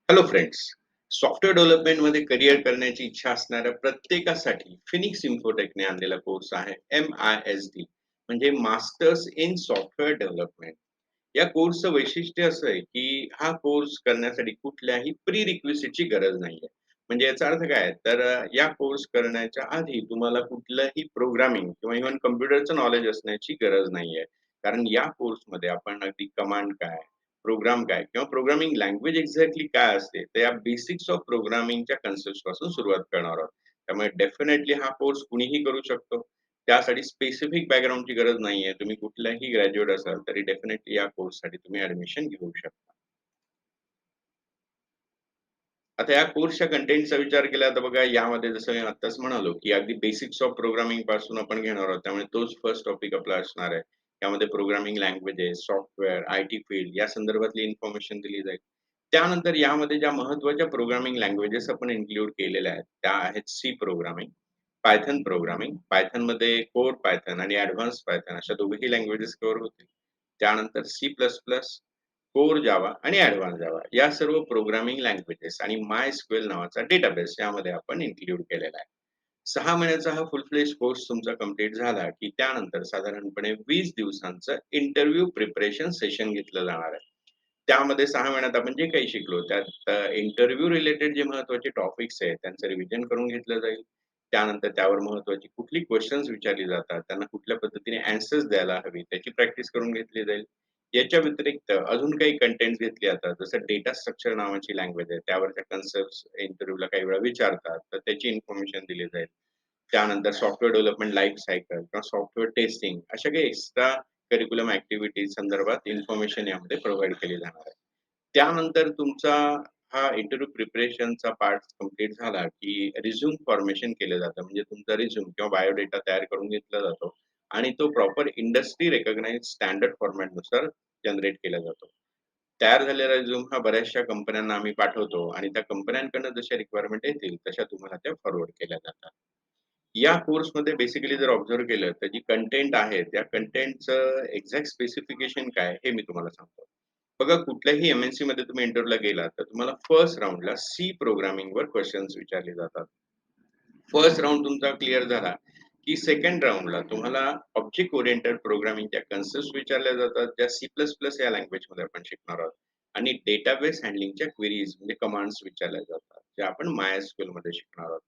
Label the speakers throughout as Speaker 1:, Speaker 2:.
Speaker 1: Hello friends. Software डेव्हलपमेंटमध्ये career करण्याची इच्छा असणाऱ्या प्रत्येकासाठी फिनिक्स इन्फोटेकने आणलेला कोर्स आहे MISD, म्हणजे मास्टर्स इन सॉफ्टवेअर डेव्हलपमेंट. या कोर्सचं वैशिष्ट्य असं आहे, की हा कोर्स करण्यासाठी कुठल्याही प्री रिक्विजिटची गरज नाहीये. म्हणजे याचा अर्थ काय? तर या कोर्स करण्याच्या आधी तुम्हाला कुठलंही प्रोग्रामिंग किंवा इव्हन कॉम्प्युटरचं नॉलेज असण्याची गरज नाहीये. कारण या कोर्समध्ये आपण अगदी कमांड काय, प्रोग्राम काय किंवा प्रोग्रामिंग लँग्वेज एक्झॅक्टली काय असते, तर या बेसिक्स ऑफ प्रोग्रामिंगच्या कन्सेप्ट्स पासून सुरुवात करणार आहोत. त्यामुळे डेफिनेटली हा कोर्स कुणीही करू शकतो. त्यासाठी स्पेसिफिक बॅकग्राऊंडची गरज नाहीये. तुम्ही कुठलाही ग्रॅज्युएट असाल तरी डेफिनेटली या कोर्ससाठी तुम्ही ॲडमिशन घेऊ शकता. आता या कोर्सच्या कंटेंटचा विचार केला तर बघा, यामध्ये जसं मी आत्ताच म्हणालो, की अगदी बेसिक्स ऑफ प्रोग्रामिंग पासून आपण घेणार आहोत. त्यामुळे तोच फर्स्ट टॉपिक आपला असणार आहे. त्यामध्ये programming languages, software, IT field या संदर्भातली इन्फॉर्मेशन दिली जाईल. त्यानंतर यामध्ये ज्या महत्त्वाच्या प्रोग्रामिंग लँग्वेजेस आपण इन्क्लूड केलेल्या आहेत, त्या आहेत सी प्रोग्रामिंग, पायथन प्रोग्रामिंग. पायथनमध्ये कोर पायथन आणि एडवान्स पायथन अशा दोघीही लँग्वेजेस कव्हर होतील. त्यानंतर C plus plus, core Java आणि एडवान्स जावा या सर्व प्रोग्रामिंग लँग्वेजेस आणि MySQL नावाचा डेटाबेस यामध्ये आपण इन्क्लूड केलेला आहे. 6 महिन्याचा हा फुल फ्लेज कोर्स तुमचा कंप्लीट झाला, की त्यानंतर साधारणपणे 20 दिवसांचं इंटरव्ह्यू प्रिपरेशन सेशन घेतलं जाणार आहे. त्यामध्ये 6 महिन्यात आपण जे काही शिकलो त्यात इंटरव्ह्यू रिलेटेड जे महत्त्वाचे टॉपिक्स आहेत त्यांचं रिव्हिजन करून घेतलं जाईल. त्यानंतर त्यावर महत्त्वाची कुठली क्वेशन्स विचारली जातात, त्यांना कुठल्या पद्धतीने ॲन्सर्स द्यायला हवी त्याची प्रॅक्टिस करून घेतली जाईल. याच्या व्यतिरिक्त अजून काही कंटेंट्स घेतले जातात. जसं डेटा स्ट्रक्चर नावाची लँग्वेज आहे. त्यावरच्या कन्सेप्ट्स इंटरव्ह्यूला काही वेळा विचारतात. तर त्याची इन्फॉर्मेशन दिली जाईल. त्यानंतर सॉफ्टवेअर डेव्हलपमेंट लाईफ सायकल किंवा सॉफ्टवेअर टेस्टिंग अशा काही एक्स्ट्रा करिक्युलम ॲक्टिव्हिटीज संदर्भात इन्फॉर्मेशन यामध्ये प्रोव्हाईड केली जाणार आहे. त्यानंतर तुमचा हा इंटरव्ह्यू प्रिपरेशनचा पार्ट कंप्लीट झाला, की रिझ्यूम फॉर्मेशन केलं जातं. म्हणजे तुमचा रिझ्यूम किंवा बायोडेटा तयार करून घेतला जातो आणि तो प्रॉपर इंडस्ट्री रिकॉग्नाइज्ड स्टँडर्ड फॉर्मॅटनुसार जनरेट केला जातो. तयार झालेला रिझ्यूम हा बऱ्याचशा कंपन्यांना आम्ही पाठवतो आणि त्या कंपन्यांकडनं जशा रिक्वायरमेंट येतील तशा तुम्हाला त्या फॉरवर्ड केल्या जातात. या कोर्समध्ये बेसिकली जर ऑब्झर्व्ह केलं तर जी कंटेंट आहे, त्या कंटेंटचं एक्झॅक्ट स्पेसिफिकेशन काय हे मी तुम्हाला सांगतो. बघा, कुठल्याही एम-एन-सीमध्ये तुम्ही इंटरव्ह्यूला गेलात तर तुम्हाला फर्स्ट राउंडला सी प्रोग्रामिंगवर क्वेशन्स विचारले जातात. फर्स्ट राउंड तुमचा क्लिअर झाला, की सेकंड राउंडला तुम्हाला ऑब्जेक्ट ओरिएंटेड प्रोग्रामिंगच्या कन्सेप्ट्स विचारल्या जातात, ज्या सी प्लस प्लस या लँग्वेजमध्ये आपण शिकणार आहोत. आणि डेटाबेस हँडलिंगच्या क्वेरीज म्हणजे कमांड्स विचारल्या जातात, ज्या आपण MySQL मध्ये शिकणार आहोत.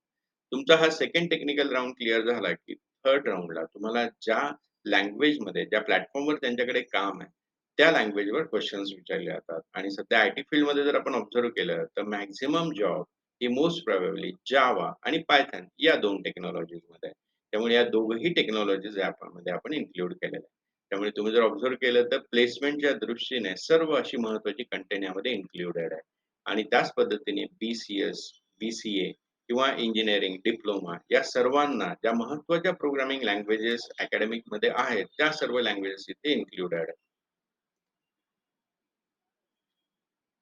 Speaker 1: तुमचा हा सेकंड टेक्निकल राउंड क्लिअर झाला, की थर्ड राउंडला तुम्हाला ज्या लँग्वेजमध्ये, ज्या प्लॅटफॉर्मवर त्यांच्याकडे काम आहे, त्या लँग्वेजवर क्वेशन्स विचारले जातात. आणि सध्या आय-टी फील्डमध्ये जर आपण ऑब्झर्व्ह केलं, तर मॅक्सिमम जॉब ही मोस्ट प्रोबॅबली जावा आणि पायथन या 2 टेक्नॉलॉजीजमध्ये आहे. त्यामुळे या दोघंही टेक्नॉलॉजीज ॲपमध्ये आपण इन्क्लूड केलेल्या आहेत. त्यामुळे तुम्ही जर ऑब्झर्व्ह केलं तर प्लेसमेंटच्या दृष्टीने सर्व अशी महत्त्वाची कंटेंट यामध्ये इन्क्लुडेड आहे. आणि त्याच पद्धतीने बी-सी-एस, बी-सी-ए किंवा इंजिनिअरिंग, डिप्लोमा या सर्वांना ज्या महत्त्वाच्या प्रोग्रामिंग लँग्वेजेस अकॅडमिकमध्ये आहेत, त्या सर्व लँग्वेजेस इथे इन्क्लुडेड आहेत.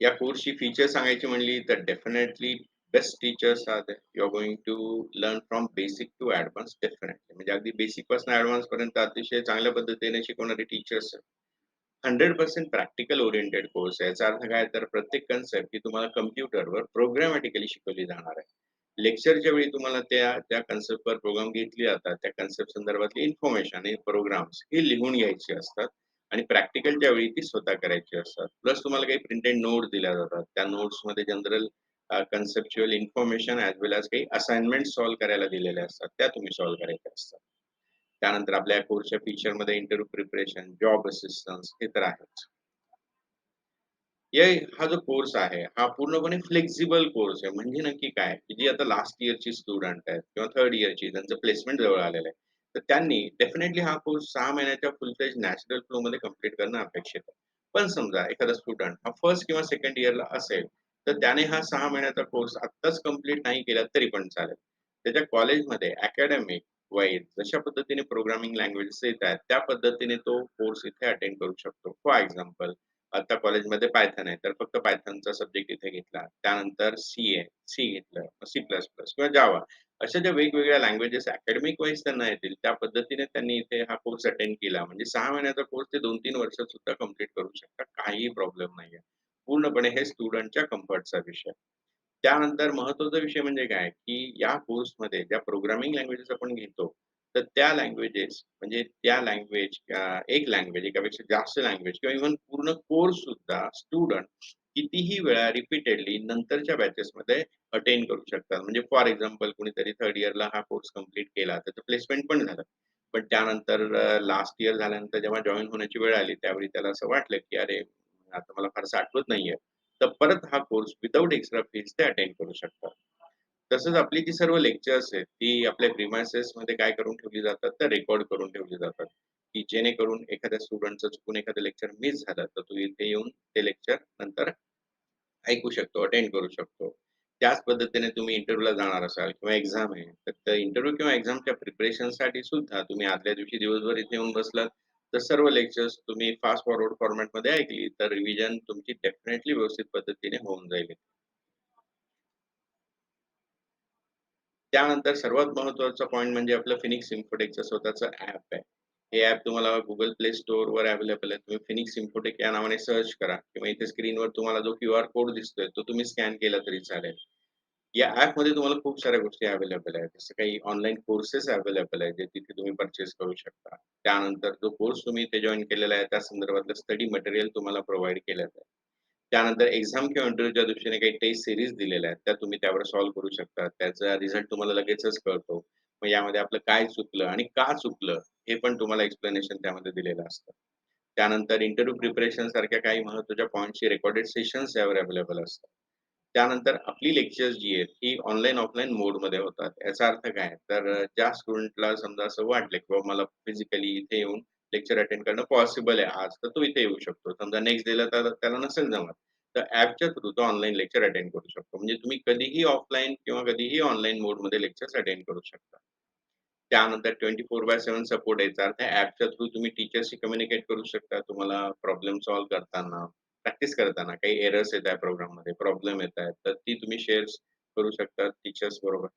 Speaker 1: या कोर्सची फीचर सांगायची म्हणली तर definitely best teachers are there. You are going to learn from basic to advance definitely. म्हणजे अगदी बेसिकपासून एडवान्सपर्यंत अतिशय चांगल्या पद्धतीने शिकवणारे टीचर्स आहेत. 100% प्रॅक्टिकल ओरिएंटेड कोर्स आहे. याचा अर्थ काय, तर प्रत्येक कन्सेप्ट ही तुम्हाला कॉम्प्युटरवर प्रोग्रामॅटिकली शिकवली जाणार आहे. लेक्चरच्या वेळी तुम्हाला त्या कन्सेप्टवर प्रोग्राम घेतले जातात. त्या कन्सेप्ट संदर्भातली इन्फॉर्मेशन आणि प्रोग्राम्स ही लिहून घ्यायची असतात आणि प्रॅक्टिकलच्या वेळी ती स्वतः करायची असतात. प्लस तुम्हाला काही प्रिंटेड नोट्स दिल्या जातात. त्या नोट्समध्ये जनरल कन्सेप्च्युअल इन्फॉर्मेशन ॲज वेल ॲज काही असाइनमेंट सॉल्व्ह करायला दिलेल्या असतात. त्या तुम्ही सॉल्व्ह करायच्या असतात. त्यानंतर आपल्या कोर्सच्या फीचरमध्ये इंटरव्ह्यू प्रिपरेशन, जॉब असिस्टन्स हे तर आहेच. हा जो कोर्स आहे, हा पूर्णपणे फ्लेक्सिबल कोर्स आहे. म्हणजे नक्की काय, की जी आता लास्ट इयरची स्टुडंट आहेत किंवा थर्ड इयरची ज्यांचं प्लेसमेंट जवळ आलेलं आहे. तर त्यांनी डेफिनिटली हा कोर्स 6 महिन्याच्या फुल फ्लेज नॅचरल फ्लोमध्ये कंप्लीट करणं अपेक्षित आहे. पण समजा एखादा स्टुडंट हा फर्स्ट किंवा सेकंड इयरला असेल, तर त्याने हा 6 महिन्याचा कोर्स आत्ताच कंप्लीट नाही केला तरी पण चालेल. त्याच्या कॉलेजमध्ये अकॅडमिक वाईज जशा पद्धतीने प्रोग्रामिंग लँग्वेजेस येतात, त्या पद्धतीने तो कोर्स इथे अटेंड करू शकतो. फॉर एक्झाम्पल, आता कॉलेजमध्ये पायथन आहे, तर फक्त पायथनचा सब्जेक्ट इथे घेतला. त्यानंतर सी आहे, सी घेतलं, सी प्लस प्लस किंवा जावा अशा ज्या वेगवेगळ्या लँग्वेजेस अकॅडमिक वाईज त्यांना येतील, त्या पद्धतीने त्यांनी इथे हा कोर्स अटेंड केला. म्हणजे 6 महिन्याचा कोर्स ते 2-3 वर्षात सुद्धा कंप्लीट करू शकतात. काहीही प्रॉब्लेम नाहीये. पूर्णपणे हे स्टुडंटच्या कम्फर्टचा विषय. त्यानंतर महत्त्वाचा विषय म्हणजे काय, की या कोर्समध्ये ज्या प्रोग्रामिंग लँग्वेजेस आपण घेतो, तर त्या लँग्वेजेस म्हणजे त्या लँग्वेज एक लँग्वेज एकापेक्षा जास्त लँग्वेज किंवा इव्हन पूर्ण कोर्स सुद्धा स्टुडंट कितीही वेळा रिपीटेडली नंतरच्या बॅचेसमध्ये अटेंड करू शकतात. म्हणजे फॉर एक्झाम्पल कुणीतरी 3rd इयरला हा कोर्स कंप्लीट केला, त्याचं प्लेसमेंट पण झालं. पण त्यानंतर लास्ट इयर झाल्यानंतर जेव्हा जॉइन होण्याची वेळ आली, त्यावेळी त्याला असं वाटलं, की "अरे, आता मला फारसं आठवत नाहीये." तर परत हा कोर्स विथआऊट एक्स्ट्रा फीज ते अटेंड करू शकतात. तसंच आपली जी सर्व लेक्चर्स आहेत, ती आपल्या प्रिमाइसेसमध्ये काय करून ठेवली जातात, तर रेकॉर्ड करून ठेवली जातात, की जेणेकरून एखाद्या स्टुडंटचं चुकून एखादं लेक्चर मिस झालं, तर तो इथे येऊन ते लेक्चर नंतर ऐकू शकतो, अटेंड करू शकतो. त्याच पद्धतीने तुम्ही इंटरव्ह्यूला जाणार असाल किंवा एक्झाम आहे, तर इंटरव्ह्यू किंवा एक्झामच्या प्रिपरेशनसाठी सुद्धा तुम्ही आदल्या दिवशी दिवसभर इथे येऊन बसलात, तर सर्व लेक्चर्स तुम्ही फास्ट फॉरवर्ड फॉर्मॅटमध्ये ऐकली, तर रिव्हिजन तुमची डेफिनेटली व्यवस्थित पद्धतीने होऊन जाईल. त्यानंतर सर्वात महत्त्वाचा पॉइंट म्हणजे आपलं फिनिक्स इन्फोटेकचं स्वतःचं ॲप आहे. हे ॲप तुम्हाला Google Play Storeवर अवेलेबल आहे. तुम्ही फिनिक्स इन्फोटेक या नावाने सर्च करा किंवा इथे स्क्रीनवर तुम्हाला जो क्यूआर कोड दिसतोय, तो तुम्ही स्कॅन केला तरी चालेल. या ॲपमध्ये तुम्हाला खूप साऱ्या गोष्टी अवेलेबल आहेत. जसं काही ऑनलाईन कोर्सेस अवेलेबल आहेत, जे तिथे तुम्ही पर्चेस करू शकता. त्यानंतर जो कोर्स तुम्ही इथे जॉइन केलेला आहे, त्या संदर्भातलं स्टडी मटेरियल तुम्हाला प्रोव्हाईड केलं जातं. त्यानंतर एक्झाम किंवा इंटरव्ह्यूच्या दृष्टीने काही टेस्ट सीरीज दिलेल्या आहेत, त्या तुम्ही त्यावर सॉल्व्ह करू शकता. त्याचा रिझल्ट तुम्हाला लगेचच कळतो. मग यामध्ये आपलं काय चुकलं आणि का चुकलं, हे पण तुम्हाला एक्सप्लेनेशन त्यामध्ये दिलेलं असतं. त्यानंतर इंटरव्ह्यू प्रिपरेशन सारख्या काही महत्त्वाच्या पॉइंट्सची रेकॉर्डेड सेशन्स यावर अवेलेबल असतात. त्यानंतर आपली लेक्चर्स जी आहेत, ही ऑनलाईन, ऑफलाईन मोडमध्ये होतात. याचा अर्थ काय? तर ज्या स्टुडंटला समजा असं वाटलं, की बाबा मला फिजिकली इथे येऊन लेक्चर अटेंड करणं पॉसिबल आहे आज, तर तो इथे येऊ शकतो. समजा नेक्स्ट डेला त्याला नसेल जमत, तर ॲपच्या थ्रू तो ऑनलाईन लेक्चर अटेंड करू शकतो. म्हणजे तुम्ही कधीही ऑफलाईन किंवा कधीही ऑनलाईन मोडमध्ये लेक्चर्स अटेंड करू शकता. त्यानंतर 24/7 सपोर्ट आहे. याचा अर्थ ॲपच्या थ्रू तुम्ही टीचरशी कम्युनिकेट करू शकता. तुम्हाला प्रॉब्लेम सॉल्व्ह करताना, प्रॅक्टिस करताना काही एरर्स येत आहे प्रोग्राममध्ये, प्रॉब्लेम येत आहेत, तर ती तुम्ही शेअर करू शकता टीचर्स बरोबर.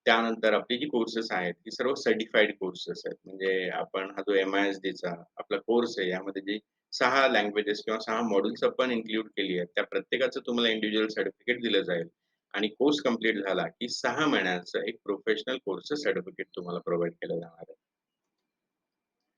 Speaker 1: त्यानंतर आपली जी कोर्सेस आहेत, ती सर्व सर्टिफाईड कोर्सेस आहेत. म्हणजे आपण हा जो एम-आय-एस-डीचा आपला कोर्स आहे, यामध्ये जी 6 लँग्वेजेस किंवा 6 मॉड्यूल्स आपण इन्क्लूड केली आहेत, त्या प्रत्येकाचं तुम्हाला इंडिव्हिज्युअल सर्टिफिकेट दिलं जाईल आणि कोर्स कंप्लीट झाला, की 6 महिन्याचं एक प्रोफेशनल कोर्सचं सर्टिफिकेट तुम्हाला प्रोव्हाईड केलं जाणार आहे.